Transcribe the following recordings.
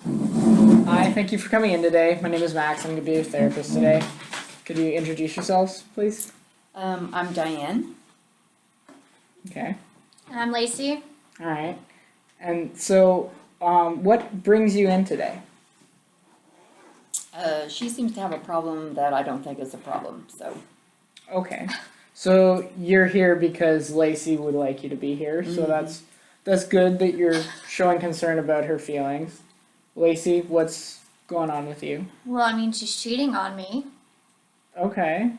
Hi, thank you for coming in today. My name is Max. I'm going to be your therapist today. Could you introduce yourselves, please? I'm Diane. Okay. I'm Lacey. All right. And so, what brings you in today? She seems to have a problem that I don't think is a problem, so. Okay. So you're here because Lacey would like you to be here. So that's good that you're showing concern about her feelings. Lacey, what's going on with you? Well, I mean, she's cheating on me. Okay.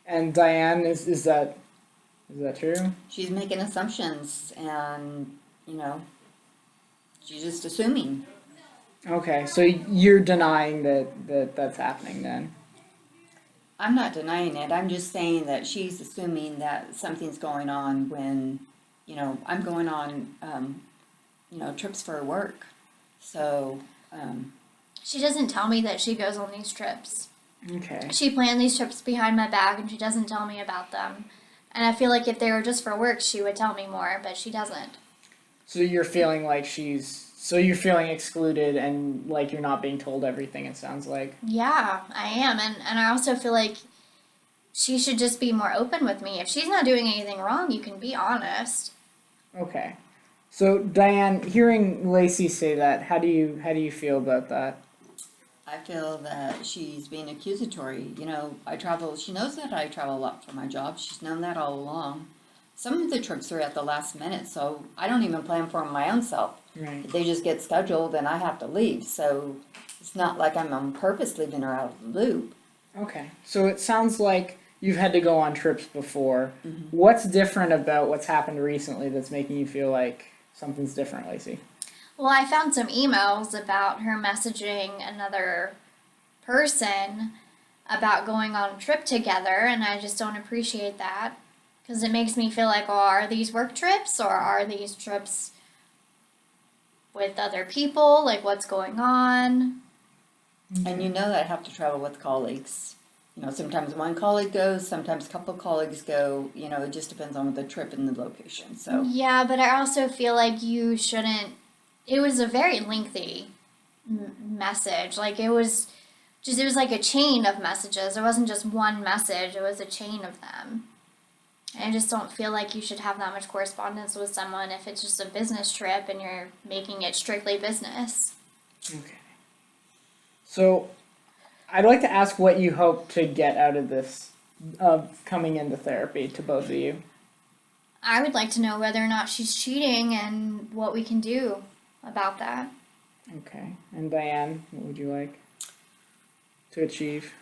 And Diane, is that true? She's making assumptions and, she's just assuming. Okay. So you're denying that that's happening then. I'm not denying it. I'm just saying that she's assuming that something's going on when, I'm going on, trips for work. So, She doesn't tell me that she goes on these trips. Okay. She planned these trips behind my back and she doesn't tell me about them. And I feel like if they were just for work, she would tell me more, but she doesn't. So you're feeling like so you're feeling excluded and like you're not being told everything, it sounds like. Yeah, I am. And I also feel like she should just be more open with me. If she's not doing anything wrong, you can be honest. Okay. So Diane, hearing Lacey say that, how do you feel about that? I feel that she's being accusatory. She knows that I travel a lot for my job. She's known that all along. Some of the trips are at the last minute, so I don't even plan for them my own self. Right. They just get scheduled and I have to leave. So it's not like I'm on purpose leaving her out of the loop. Okay. So it sounds like you've had to go on trips before. What's different about what's happened recently that's making you feel like something's different, Lacey? Well, I found some emails about her messaging another person about going on a trip together, and I just don't appreciate that because it makes me feel like, well, are these work trips or are these trips with other people? Like, what's going on? And you know that I have to travel with colleagues. Sometimes one colleague goes, sometimes a couple of colleagues go. It just depends on the trip and the location. So Yeah, but I also feel like you shouldn't. It was a very lengthy message. Like, it was like a chain of messages. It wasn't just one message, it was a chain of them. And I just don't feel like you should have that much correspondence with someone if it's just a business trip and you're making it strictly business. Okay. So I'd like to ask what you hope to get out of this, of coming into therapy to both of you. I would like to know whether or not she's cheating and what we can do about that. Okay. And Diane, what would you like to achieve?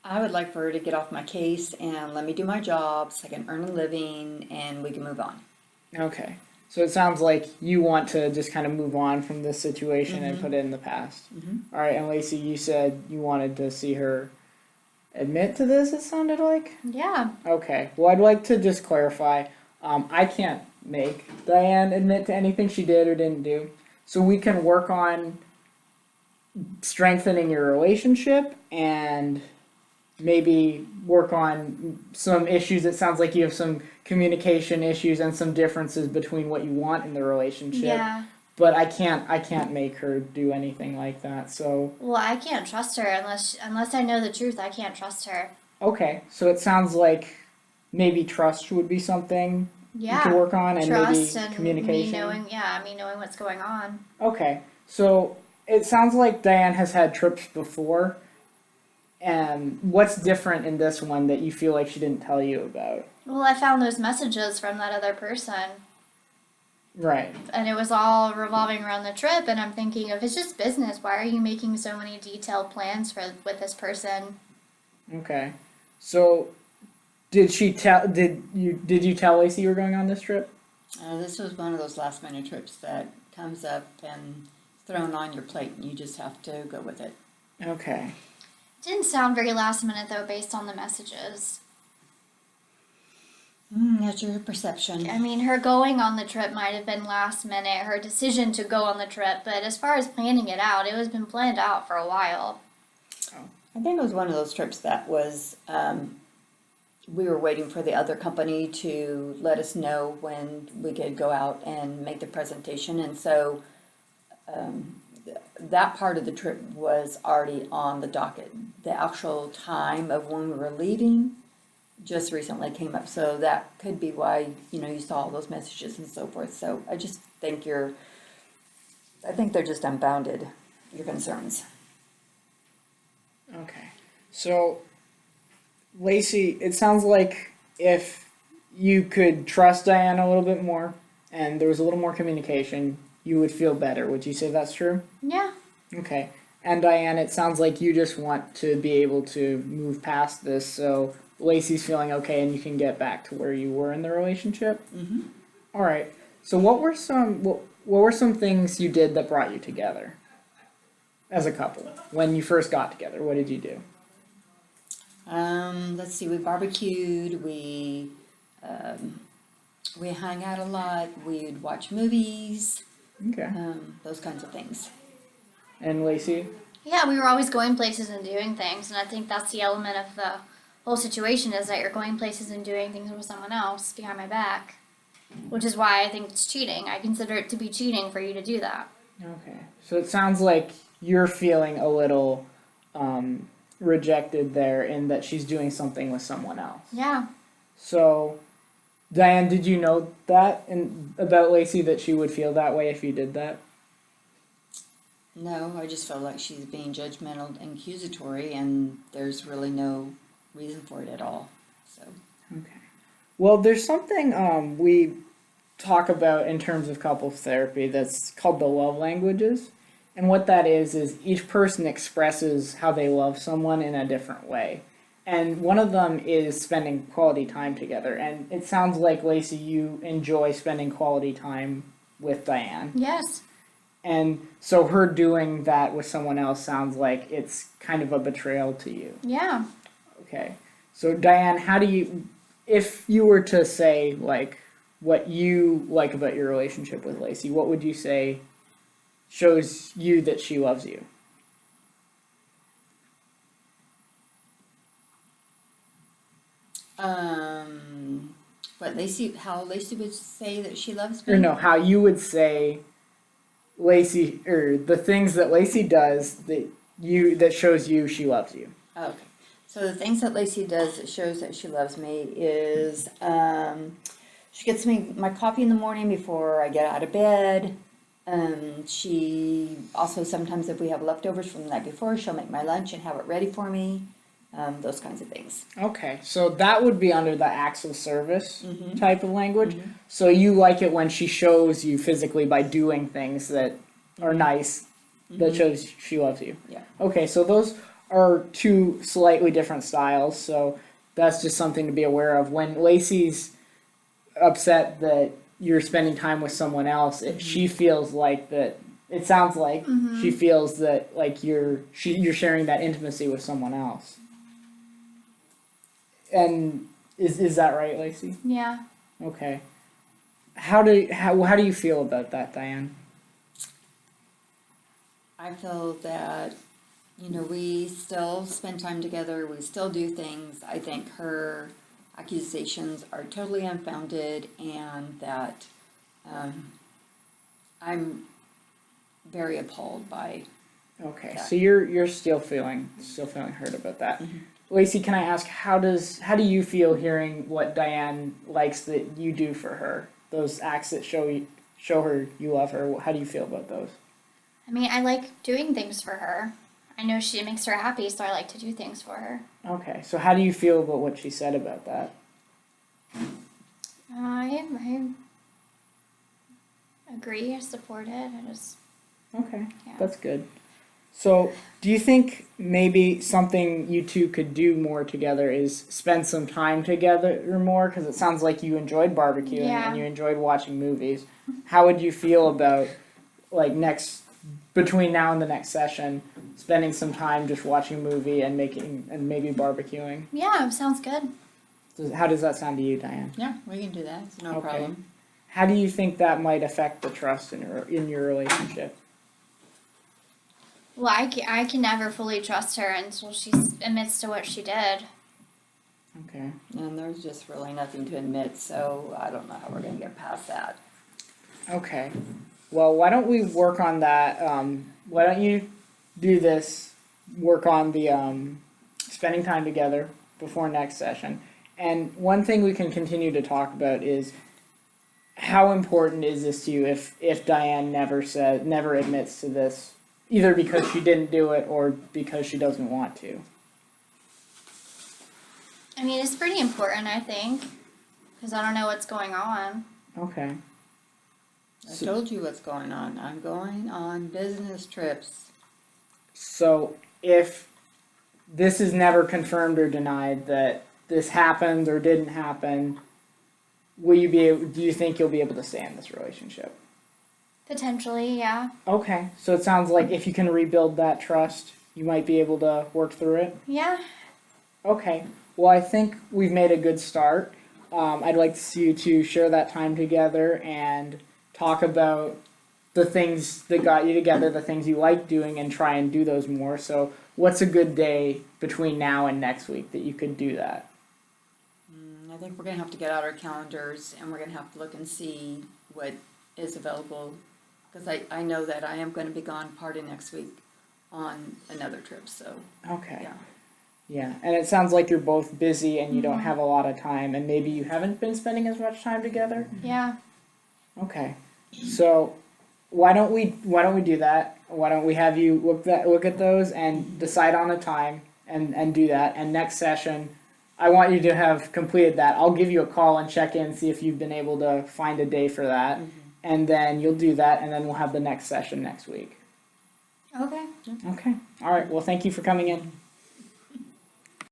I would like for her to get off my case and let me do my job so I can earn a living and we can move on. Okay. So it sounds like you want to just kind of move on from this situation and put it in the past. All right. And Lacey, you said you wanted to see her admit to this, it sounded like? Yeah. Okay. Well, I'd like to just clarify. I can't make Diane admit to anything she did or didn't do. So we can work on strengthening your relationship and maybe work on some issues. It sounds like you have some communication issues and some differences between what you want in the relationship. Yeah. But I can't make her do anything like that. So Well, I can't trust her unless I know the truth. I can't trust her. okay. So it sounds like maybe trust would be something Yeah. you can work on, and Trust maybe and communication. me knowing what's going on. Okay. So it sounds like Diane has had trips before. And what's different in this one that you feel like she didn't tell you about? Well, I found those messages from that other person, Right. and it was all revolving around the trip. And I'm thinking, if it's just business, why are you making so many detailed plans with this person? Okay. So did you tell Lacey you were going on this trip? This was one of those last minute trips that comes up and thrown on your plate and you just have to go with it. Okay. Didn't sound very last minute though, based on the messages. That's your perception. I mean, her going on the trip might have been last minute, her decision to go on the trip, but as far as planning it out, it was been planned out for a while. I think it was one of those trips that was, we were waiting for the other company to let us know when we could go out and make the presentation. And so that part of the trip was already on the docket. The actual time of when we were leaving just recently came up, so that could be why, you saw all those messages and so forth. So I just think I think they're just unbounded, your concerns. Okay. So, Lacey, it sounds like if you could trust Diane a little bit more and there was a little more communication, you would feel better. Would you say that's true? Yeah. Okay. And Diane, it sounds like you just want to be able to move past this so Lacey's feeling okay and you can get back to where you were in the relationship? Mm-hmm. All right. So what were some things you did that brought you together as a couple when you first got together? What did you do? Let's see, we barbecued, we hung out a lot, we'd watch movies, Okay. those kinds of things. And Lacey? Yeah, we were always going places and doing things, and I think that's the element of the whole situation is that you're going places and doing things with someone else behind my back, which is why I think it's cheating. I consider it to be cheating for you to do that. Okay. So it sounds like you're feeling a little rejected there in that she's doing something with someone else. Yeah. So, Diane, did you know that about Lacey that she would feel that way if you did that? No, I just feel like she's being judgmental and accusatory, and there's really no reason for it at all, so. Okay. Well, there's something we talk about in terms of couples therapy that's called the love languages. And what that is each person expresses how they love someone in a different way. And one of them is spending quality time together. And it sounds like, Lacey, you enjoy spending quality time with Diane. Yes. And so her doing that with someone else sounds like it's kind of a betrayal to you. Yeah. Okay. So Diane, how do you, if you were to say like what you like about your relationship with Lacey, what would you say shows you that she loves you? How Lacey would say that she loves me? Or no, how you would say Lacey, or the things that Lacey does that shows you she loves you. Okay. So the things that Lacey does that shows that she loves me is she gets me my coffee in the morning before I get out of bed. She also sometimes if we have leftovers from the night before, she'll make my lunch and have it ready for me. Those kinds of things. Okay, so that would be under the acts of service Mhm. type of language. So you like it when she shows you physically by doing things that are nice, that shows she loves you. Yeah. Okay, so those are two slightly different styles, so that's just something to be aware of. When Lacey's upset that you're spending time with someone else, she feels like that. It sounds like she feels that like you're sharing that intimacy with someone else. And is that right, Lacey? Yeah. Okay. How do you feel about that, Diane? I feel that, we still spend time together, we still do things. I think her accusations are totally unfounded and that I'm very appalled by. Okay, Yeah. so you're still feeling hurt about that. Lacey, can I ask how do you feel hearing what Diane likes that you do for her? Those acts that show her you love her. How do you feel about those? I mean, I like doing things for her. I know it makes her happy, so I like to do things for her. Okay, so how do you feel about what she said about that? I agree. I support it. I just Okay, Yeah. that's good. So, do you think maybe something you two could do more together is spend some time together more? Because it sounds like you enjoyed barbecuing Yeah. and you enjoyed watching movies. How would you feel about like between now and the next session, spending some time just watching a movie and maybe barbecuing? yeah, sounds good. How does that sound to you, Diane? Yeah, we can do that, it's no Okay. problem. How do you think that might affect the trust in your relationship? Well, I can never fully trust her until she admits to what she did. Okay. And there's just really nothing to admit, so I don't know how we're gonna get past that. Okay. Well, why don't we work on that? Why don't you do this? Work on the spending time together before next session. And one thing we can continue to talk about is how important is this to you if Diane never admits to this, either because she didn't do it or because she doesn't want to. I mean, it's pretty important, I think, because I don't know what's going on. Okay. I told you what's going on. I'm going on business trips. So if this is never confirmed or denied that this happened or didn't happen, do you think you'll be able to stay in this relationship? Potentially, yeah. Okay, so it sounds like if you can rebuild that trust, you might be able to work through it. Yeah. Okay, well, I think we've made a good start. I'd like to see you two share that time together and talk about the things that got you together, the things you like doing, and try and do those more. So what's a good day between now and next week that you could do that? I think we're gonna have to get out our calendars and we're gonna have to look and see what is available. Cause I know that I am gonna be gone part of next week on another trip, so, Okay. yeah. Yeah, and it sounds like you're both busy and you don't have a lot of time, and maybe you haven't been spending as much time together. Yeah. Okay, so why don't we do that? Why don't we have you look at those and decide on a time and do that? And next session, I want you to have completed that. I'll give you a call and check in, see if you've been able to find a day for that, and then you'll do that, and then we'll have the next session next week. Okay. Okay. All right. Well, thank you for coming in.